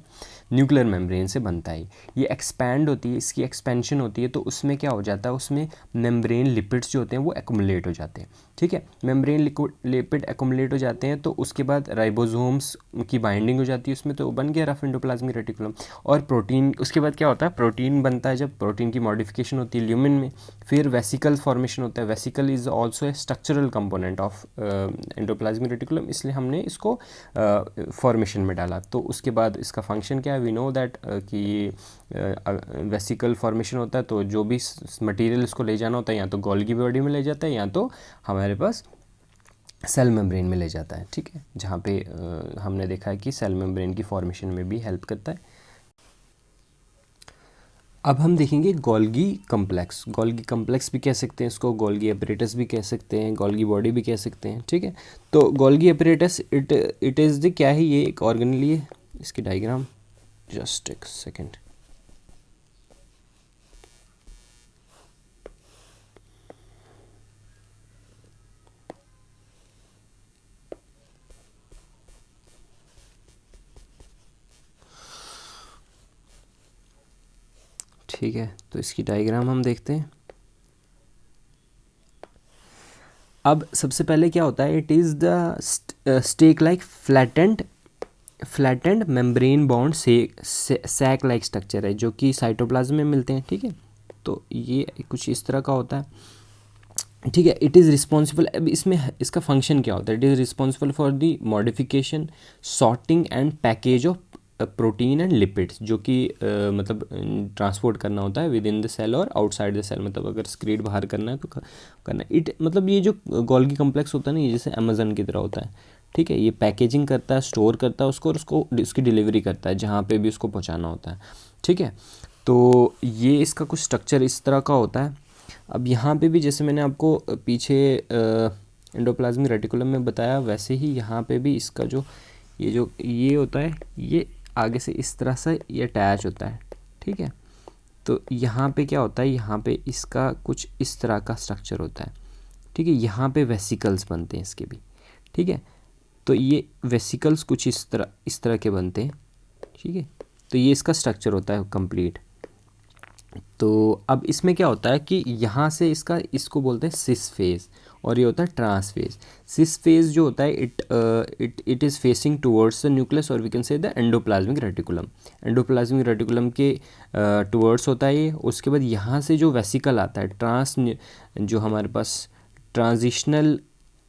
न्यूक्लियर मेम्ब्रेन से बनता है ये, एक्सपैंड होती है, इसकी एक्सपेंशन होती है, तो उसमें क्या हो जाता है, उसमें मेम्ब्रेन लिपिड्स जो होते हैं वो एक्युमुलेट हो जाते हैं, ठीक है। मेम्ब्रेन लिपिड एक्युमुलेट हो जाते हैं, तो उसके बाद राइबोसोम्स की बाइंडिंग हो जाती है उसमें, तो बन गया रफ एंडोप्लाज्मिक रेटिकुलम। और प्रोटीन, उसके बाद क्या होता है, प्रोटीन बनता है, जब प्रोटीन की मॉडिफिकेशन होती है ल्यूमिन में, फिर वेसिकल फॉर्मेशन होता है। Vesicle is also a structural component of endoplasmic reticulum, इसलिए हमने इसको फॉर्मेशन में डाला। तो उसके बाद इसका फंक्शन क्या है, वी नो दैट कि वेसिकल फॉर्मेशन होता है, तो जो भी मटेरियल इसको ले जाना होता है, या तो गोल्गी बॉडी में ले जाता है या तो हमारे पास सेल मेम्ब्रेन में ले जाता है, ठीक है, जहाँ पे हमने देखा है कि सेल मेम्ब्रेन की फॉर्मेशन में भी हेल्प करता है। अब हम देखेंगे गोल्गी कम्प्लेक्स भी कह सकते हैं इसको, गोल्गी एपरेटस भी कह सकते हैं, गोल्गी बॉडी भी कह सकते हैं, ठीक है। तो Golgi apparatus it is the क्या है, ये एक ऑर्गेनली है। इसकी डायग्राम जस्ट एक सेकेंड। ठीक है, तो इसकी डायग्राम हम देखते हैं। अब सबसे पहले क्या होता है, it is the stack like flattened membrane bound sac like structure है जो कि साइटोप्लाज्म में मिलते हैं। ठीक है, तो ये कुछ इस तरह का होता है। ठीक है, इट इज़ रिस्पॉन्सिबल, अब इसमें इसका फंक्शन क्या होता है, it is responsible for the modification, sorting and package of protein and lipids, जो कि मतलब ट्रांसपोर्ट करना होता है विद इन द सेल और आउटसाइड द सेल, मतलब अगर स्क्रीड बाहर करना है तो करना है। मतलब ये जो गोल्गी कम्प्लेक्स होता है ना, ये जैसे अमेजन की तरह होता है। ठीक है, ये पैकेजिंग करता है, स्टोर करता है उसको, और उसकी डिलीवरी करता है जहाँ पे भी उसको पहुँचाना होता है। ठीक है, तो ये इसका कुछ स्ट्रक्चर इस तरह का होता है। अब यहाँ पे भी जैसे मैंने आपको पीछे एंडोप्लाज्मिक रेटिकुलम में बताया, वैसे ही यहाँ पे भी इसका जो ये होता है, ये आगे से इस तरह से ये अटैच होता है। ठीक है, तो यहाँ पे क्या होता है, यहाँ पे इसका कुछ इस तरह का स्ट्रक्चर होता है। ठीक है, यहाँ पे वेसिकल्स बनते हैं इसके भी। ठीक है, तो ये वेसिकल्स कुछ इस तरह के बनते हैं। ठीक है, तो ये इसका स्ट्रक्चर होता है कंप्लीट। तो अब इसमें क्या होता है कि यहाँ से इसको बोलते हैं सिस फेज, और ये होता है ट्रांस फेज। सिस फेज जो होता है, it is facing towards the nucleus, और we can say the endoplasmic reticulum. Endoplasmic reticulum के टुवर्ड्स होता है ये। उसके बाद यहाँ से जो वेसिकल आता है, जो हमारे पास ट्रांजिशनल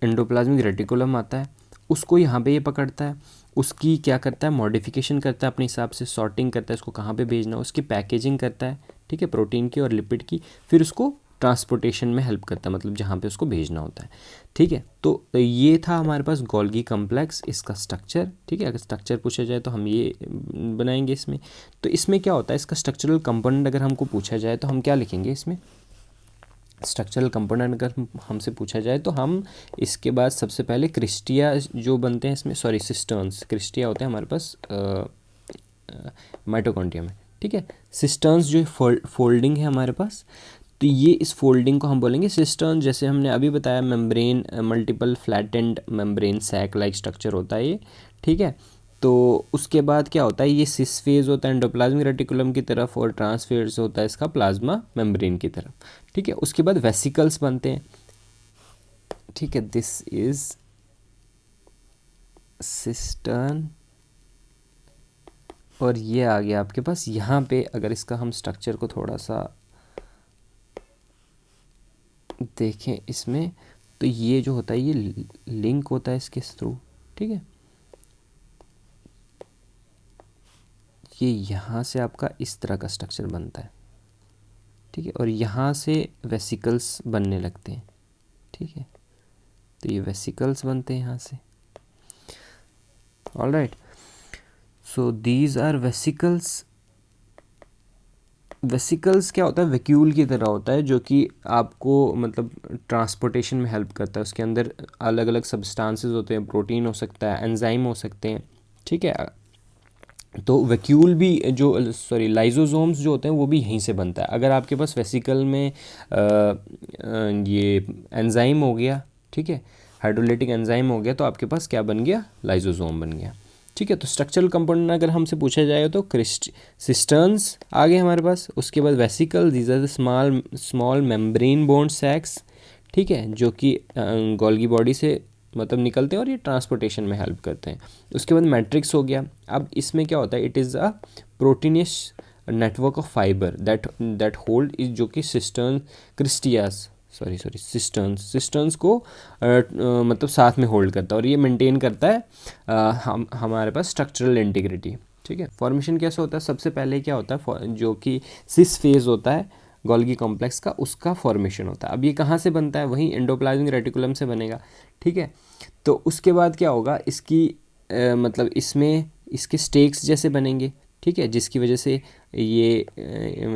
एंडोप्लाज्मिक रेटिकुलम आता है, उसको यहाँ पे ये पकड़ता है, उसकी क्या करता है, मॉडिफिकेशन करता है अपने हिसाब से, सॉर्टिंग करता है इसको कहाँ पे भेजना है, उसकी पैकेजिंग करता है। ठीक है, प्रोटीन की और लिपिड की, फिर उसको ट्रांसपोर्टेशन में हेल्प करता है, मतलब जहाँ पे उसको भेजना होता है। ठीक है, तो ये था हमारे पास गोल्गी कम्प्लेक्स, इसका स्ट्रक्चर। ठीक है, अगर स्ट्रक्चर पूछा जाए तो हम ये बनाएंगे इसमें। तो इसमें क्या होता है, इसका स्ट्रक्चरल कंपोनेंट अगर हमको पूछा जाए तो हम क्या लिखेंगे इसमें, स्ट्रक्चरल कंपोनेंट अगर हमसे पूछा जाए तो हम इसके बाद सबसे पहले क्रिस्टिया जो बनते हैं इसमें, सॉरी सिस्टर्न्स, क्रिस्टिया होते हैं हमारे पास माइटोकॉन्ड्रिया में। ठीक है, सिस्टर्न्स जो फोल्डिंग है हमारे पास, तो ये इस फोल्डिंग को हम बोलेंगे सिस्टर्न। जैसे हमने अभी बताया, membrane multiple flattened membrane sac like structure होता है ये। ठीक है, तो उसके बाद क्या होता है, ये सिस फेज होता है एंडोप्लाज्मिक रेटिकुलम की तरफ, और ट्रांस फेज होता है इसका प्लाज्मा मेम्ब्रेन की तरफ। ठीक है, उसके बाद वेसिकल्स बनते हैं। ठीक है, दिस इज सिस्टर्न, और ये आ गया आपके पास। यहाँ पे अगर इसका हम स्ट्रक्चर को थोड़ा सा देखें इसमें, तो ये जो होता है ये लिंक होता है इसके थ्रू। ठीक है, ये यहाँ से आपका इस तरह का स्ट्रक्चर बनता है। ठीक है, और यहाँ से वेसिकल्स बनने लगते हैं। ठीक है, तो ये वेसिकल्स बनते हैं यहाँ से। Alright, so these are vesicles. Vesicles क्या होता है, वैक्यूल की तरह होता है, जो कि आपको मतलब ट्रांसपोर्टेशन में हेल्प करता है। उसके अंदर अलग अलग सब्सटेंसेस होते हैं, प्रोटीन हो सकता है, एंजाइम हो सकते हैं। ठीक है, तो वैक्यूल भी जो लाइजोसोम्स जो होते हैं वो भी यहीं से बनता है। अगर आपके पास वेसिकल में ये एंजाइम हो गया, ठीक है, हाइड्रोलाइटिक एंजाइम हो गया, तो आपके पास क्या बन गया, लाइजोसोम बन गया। ठीक है, तो स्ट्रक्चरल कंपोनेंट अगर हमसे पूछा जाए तो सिस्टर्न्स आ गए हमारे पास। उसके बाद vesicle, these are the small membrane bound sacs. ठीक है, जो कि गोल्गी बॉडी से मतलब निकलते हैं और ये ट्रांसपोर्टेशन में हेल्प करते हैं। उसके बाद मैट्रिक्स हो गया। अब इसमें क्या होता है, it is a proteinaceous network of fibre that hold is, जो कि सिस्टर्न्स को मतलब साथ में होल्ड करता है, और ये मेंटेन करता है हमारे पास स्ट्रक्चरल इंटीग्रिटी। ठीक है, फॉर्मेशन कैसे होता है, सबसे पहले क्या होता है, जो कि सिस फेज होता है गोल्गी कॉम्प्लेक्स का, उसका फॉर्मेशन होता है। अब ये कहाँ से बनता है, वहीं एंडोप्लाज्मिक रेटिकुलम से बनेगा। ठीक है, तो उसके बाद क्या होगा, इसकी मतलब इसमें इसके स्टेक्स जैसे बनेंगे। ठीक है, जिसकी वजह से ये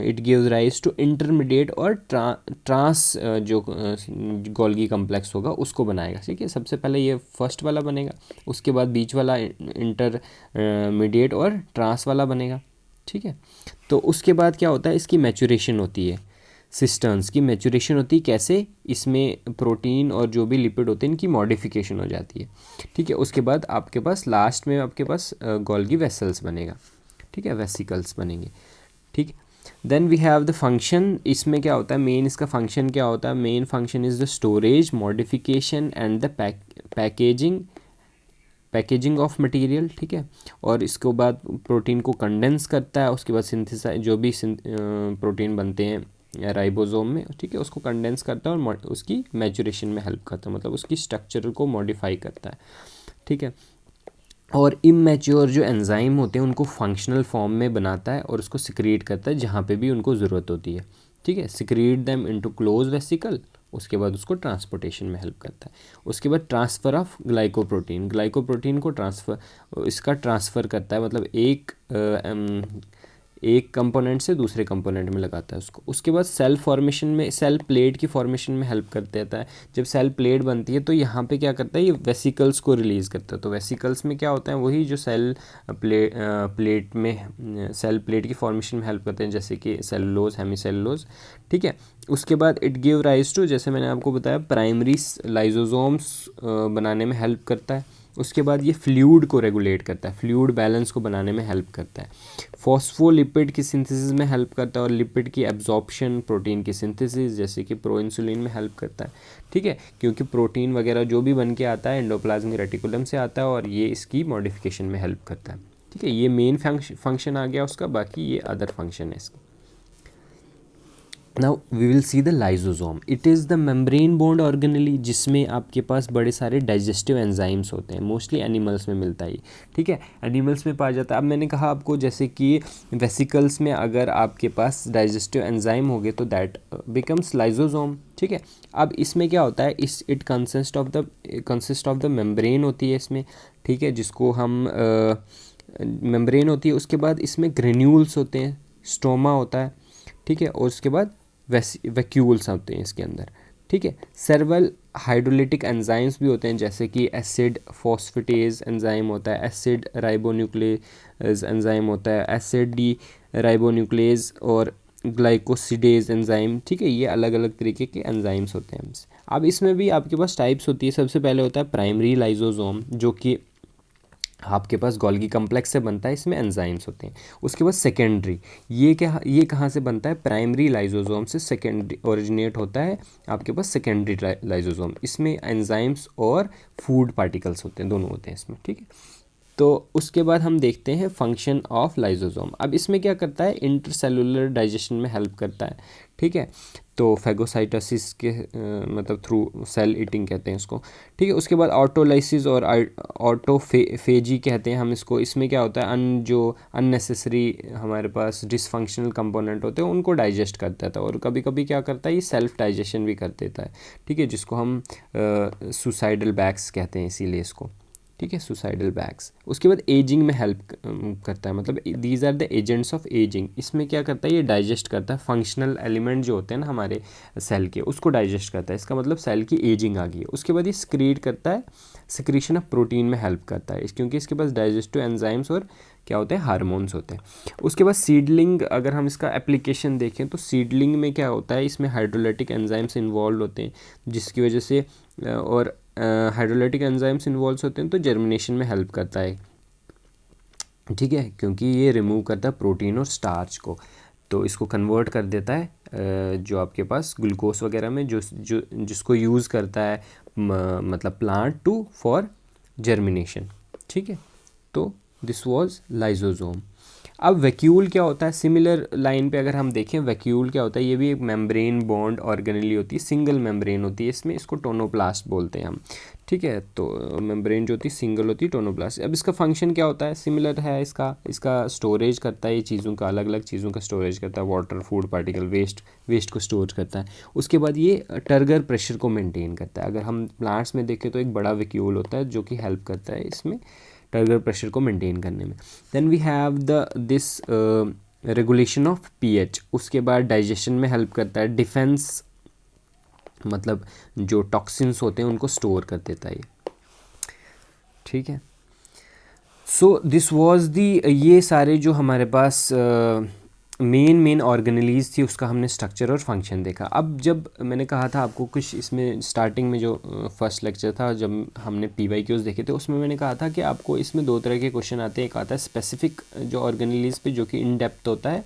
it gives rise to intermediate और ट्रांस जो गोल्गी कॉम्प्लेक्स होगा उसको बनाएगा। ठीक है, सबसे पहले ये फर्स्ट वाला बनेगा, उसके बाद बीच वाला इंटरमीडिएट और ट्रांस वाला बनेगा। ठीक है, तो उसके बाद क्या होता है, इसकी मैचुरेशन होती है, सिस्टर्न्स की मैचुरेशन होती है। कैसे, इसमें प्रोटीन और जो भी लिपिड होते हैं इनकी मॉडिफिकेशन हो जाती है। ठीक है, उसके बाद आपके पास लास्ट में आपके पास गोल्गी वेसल्स बनेगा। ठीक है, वेसिकल्स बनेंगे। ठीक, then we have the function, इसमें क्या होता है, मेन इसका फंक्शन क्या होता है, main function is the storage, modification and the packaging of material, ठीक है। और इसके बाद प्रोटीन को कंडेंस करता है, उसके बाद सिंथेसाइज जो भी प्रोटीन बनते हैं राइबोसोम में, ठीक है, उसको कंडेंस करता है और उसकी मैचुरेशन में हेल्प करता है, मतलब उसकी स्ट्रक्चर को मॉडिफाई करता है, ठीक है। और इमैच्योर जो एंजाइम होते हैं उनको फंक्शनल फॉर्म में बनाता है और उसको सिक्रिएट करता है जहाँ पे भी उनको ज़रूरत होती है, ठीक है। Secrete them into close vesicle, उसके बाद उसको ट्रांसपोर्टेशन में हेल्प करता है। उसके बाद ट्रांसफ़र ऑफ ग्लाइकोप्रोटीन को ट्रांसफ़र करता है, मतलब एक कंपोनेंट से दूसरे कंपोनेंट में लगाता है उसको। उसके बाद सेल फॉर्मेशन में, सेल प्लेट की फॉर्मेशन में हेल्प कर देता है। जब सेल प्लेट बनती है तो यहाँ पे क्या करता है, ये वेसिकल्स को रिलीज़ करता है। तो वेसिकल्स में क्या होता है, वही जो सेल प्लेट की फॉर्मेशन में हेल्प करते हैं, जैसे कि सेलुलोज, हेमीसेलुलोज, ठीक है। उसके बाद इट गिव राइज टू, जैसे मैंने आपको बताया, प्राइमरी लाइजोसोम्स बनाने में हेल्प करता है। उसके बाद ये फ्लूइड को रेगुलेट करता है, फ्लूइड बैलेंस को बनाने में हेल्प करता है। फॉस्फोलिपिड की सिंथेसिस में हेल्प करता है और लिपिड की एब्जॉर्प्शन, प्रोटीन की सिंथेसिस जैसे कि प्रोइंसुलिन में हेल्प करता है, ठीक है। क्योंकि प्रोटीन वगैरह जो भी बन के आता है एंडोप्लाज्मिक रेटिकुलम से आता है और ये इसकी मॉडिफिकेशन में हेल्प करता है, ठीक है। ये मेन फंक्शन आ गया उसका, बाकी ये अदर फंक्शन है इसका। Now we will see the lysosome. It is the membrane bound organelle, जिसमें आपके पास बड़े सारे डाइजेस्टिव एंजाइम्स होते हैं। मोस्टली एनिमल्स में मिलता है ये, ठीक है, एनिमल्स में पाया जाता है। अब मैंने कहा आपको, जैसे कि वेसिकल्स में अगर आपके पास डाइजेस्टिव एंजाइम हो गए तो दैट बिकम्स लाइजोसोम, ठीक है। अब इसमें क्या होता है, it consist of the membrane होती है इसमें, ठीक है, जिसको हम मेम्ब्रेन होती है। उसके बाद इसमें ग्रेन्यूल्स होते हैं, स्टोमा होता है, ठीक है, और उसके बाद वैक्यूल्स होते हैं इसके अंदर, ठीक है। सेवरल हाइड्रोलिटिक एंजाइम्स भी होते हैं, जैसे कि एसिड फॉस्फेटेज एंजाइम होता है, एसिड राइबोन्यूक्लेज एंजाइम होता है, एसिड डी राइबोन्यूक्लेज और ग्लाइकोसिडेज एंजाइम, ठीक है। ये अलग अलग तरीके के एंजाइम्स होते हैं। अब इसमें भी आपके पास टाइप्स होती है। सबसे पहले होता है प्राइमरी लाइजोसोम, जो कि आपके पास गोल्गी कम्प्लेक्स से बनता है, इसमें एंजाइम्स होते हैं। उसके बाद सेकेंडरी, ये कहाँ से बनता है, प्राइमरी लाइजोसोम से सेकेंडरी ओरिजिनेट होता है आपके पास सेकेंडरी लाइजोसोम। इसमें एंजाइम्स और फूड पार्टिकल्स होते हैं, दोनों होते हैं इसमें, ठीक है। तो उसके बाद हम देखते हैं फंक्शन ऑफ लाइजोसोम। अब इसमें क्या करता है, इंटरसेलुलर डाइजेशन में हेल्प करता है, ठीक है। तो फैगोसाइटोसिस के मतलब थ्रू सेल ईटिंग कहते हैं उसको, ठीक है। उसके बाद ऑटोलाइसिस और ऑटोफेजी कहते हैं हम इसको। इसमें क्या होता है, जो अननेसेसरी हमारे पास डिसफंक्शनल कंपोनेंट होते हैं उनको डाइजेस्ट कर देता है। और कभी कभी क्या करता है, ये सेल्फ डाइजेशन भी कर देता है, ठीक है, जिसको हम सुसाइडल बैग्स कहते हैं इसीलिए इसको, ठीक है, सुसाइडल बैग्स। उसके बाद एजिंग में हेल्प करता है, मतलब these are the agents of ageing. इसमें क्या करता है, ये डाइजेस्ट करता है फंक्शनल एलिमेंट जो होते हैं ना हमारे सेल के, उसको डाइजेस्ट करता है। इसका मतलब सेल की एजिंग आ गई है। उसके बाद ये सिक्रीट करता है, सिक्रीशन ऑफ प्रोटीन में हेल्प करता है, क्योंकि इसके पास डाइजेस्टिव एंजाइम्स और क्या होते हैं, हार्मोन्स होते हैं। उसके बाद सीडलिंग, अगर हम इसका एप्लीकेशन देखें तो सीडलिंग में क्या होता है, इसमें हाइड्रोलाइटिक एंजाइम्स इन्वॉल्व होते हैं, जिसकी वजह से और हाइड्रोलाइटिक एंजाइम्स इन्वॉल्व होते हैं तो जर्मिनेशन में हेल्प करता है, ठीक है, क्योंकि ये रिमूव करता है प्रोटीन और स्टार्च को। तो इसको कन्वर्ट कर देता है जो आपके पास ग्लूकोज वगैरह में जिसको यूज़ करता है मतलब प्लांट टू फॉर जर्मिनेशन, ठीक है। तो दिस वाज लाइजोसोम। अब वैक्यूल क्या होता है, सिमिलर लाइन पे अगर हम देखें, वैक्यूल क्या होता है, ये भी एक मेम्ब्रेन बॉन्ड ऑर्गेनेली होती है, सिंगल मेम्ब्रेन होती है इसमें, इसको टोनोप्लास्ट बोलते हैं हम, ठीक है। तो मेम्ब्रेन जो होती है सिंगल होती है, टोनोप्लास्ट। अब इसका फंक्शन क्या होता है, सिमिलर है इसका स्टोरेज करता है, ये चीज़ों का, अलग अलग चीज़ों का स्टोरेज करता है, वाटर, फूड पार्टिकल, वेस्ट को स्टोर करता है। उसके बाद ये टर्गर प्रेशर को मेनटेन करता है। अगर हम प्लांट्स में देखें तो एक बड़ा वैक्यूल होता है जो कि हेल्प करता है इसमें टर्गर प्रेशर को मेंटेन करने में। Then we have this regulation of pH. उसके बाद डाइजेशन में हेल्प करता है, डिफेंस मतलब जो टॉक्सिन्स होते हैं उनको स्टोर कर देता है, ठीक है। सो दिस वाज दी, ये सारे जो हमारे पास मेन ऑर्गेनेलीज थी उसका हमने स्ट्रक्चर और फंक्शन देखा। अब जब मैंने कहा था आपको कुछ इसमें स्टार्टिंग में जो फर्स्ट लेक्चर था जब हमने PYQs देखे थे, उसमें मैंने कहा था कि आपको इसमें दो तरह के क्वेश्चन आते हैं। एक आता है स्पेसिफिक जो ऑर्गेनेलीज पे जो कि इन डेप्थ होता है,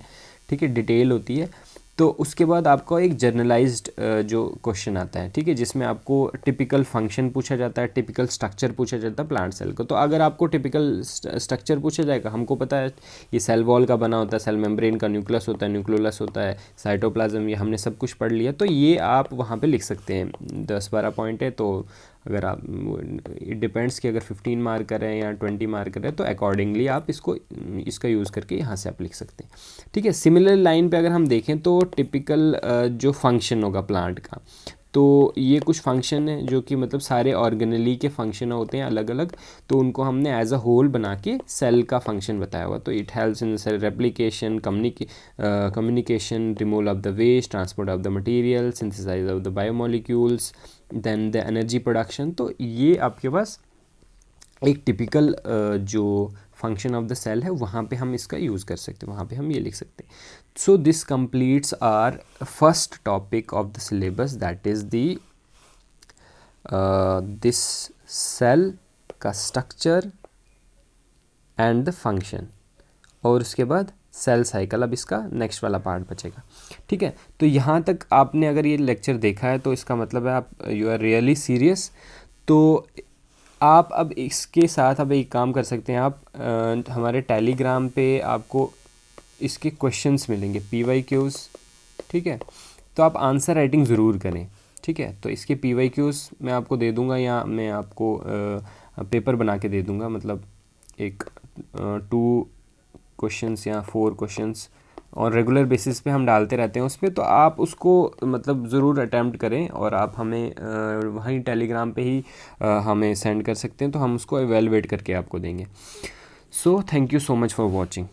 ठीक है, डिटेल होती है। तो उसके बाद आपका एक जर्नलाइज्ड जो क्वेश्चन आता है, ठीक है, जिसमें आपको टिपिकल फंक्शन पूछा जाता है, टिपिकल स्ट्रक्चर पूछा जाता है प्लांट सेल को। तो अगर आपको टिपिकल स्ट्रक्चर पूछा जाएगा, हमको पता है ये सेल वॉल का बना होता है, सेल मेम्ब्रेन का न्यूक्लियस होता है, न्यूक्लियोलस होता है, साइटोप्लाज्म, ये हमने सब कुछ पढ़ लिया, तो ये आप वहाँ पे लिख सकते हैं। 10-12 पॉइंट है, तो अगर आप, इट डिपेंड्स कि अगर 15 मार्क करें या 20 मार्क करें, तो अकॉर्डिंगली आप इसका यूज़ करके यहाँ से आप लिख सकते हैं, ठीक है। सिमिलर लाइन पे अगर हम देखें तो टिपिकल जो फंक्शन होगा प्लांट का, तो ये कुछ फंक्शन है जो कि मतलब सारे ऑर्गेनली के फंक्शन होते हैं अलग अलग, तो उनको हमने एज अ होल बना के सेल का फंक्शन बताया हुआ। तो it helps in cell replication, communication, removal of the waste, transport of the material, synthesise of the biomolecules, then the energy production. तो ये आपके पास एक टिपिकल जो फंक्शन ऑफ द सेल है, वहाँ पे हम इसका यूज़ कर सकते हैं, वहाँ पे हम ये लिख सकते हैं। So this completes our first topic of the syllabus, that is the this cell का स्ट्रक्चर एंड द फंक्शन, और उसके बाद सेल साइकिल। अब इसका नेक्स्ट वाला पार्ट बचेगा, ठीक है। तो यहाँ तक आपने अगर ये लेक्चर देखा है तो इसका मतलब है आप यू आर रियली सीरियस। तो आप अब इसके साथ अब एक काम कर सकते हैं, आप हमारे टेलीग्राम पे आपको इसके क्वेश्चंस मिलेंगे, PYQs, ठीक है। तो आप आंसर राइटिंग ज़रूर करें, ठीक है। तो इसके PYQs मैं आपको दे दूंगा, या मैं आपको पेपर बना के दे दूंगा, मतलब एक 2 क्वेश्चंस या 4 क्वेश्चंस, और रेगुलर बेसिस पे हम डालते रहते हैं उस पर। तो आप उसको मतलब ज़रूर अटैम्प्ट करें, और आप हमें वहीं टेलीग्राम पे ही हमें सेंड कर सकते हैं, तो हम उसको एवेलुएट करके आपको देंगे। So thank you so much for watching.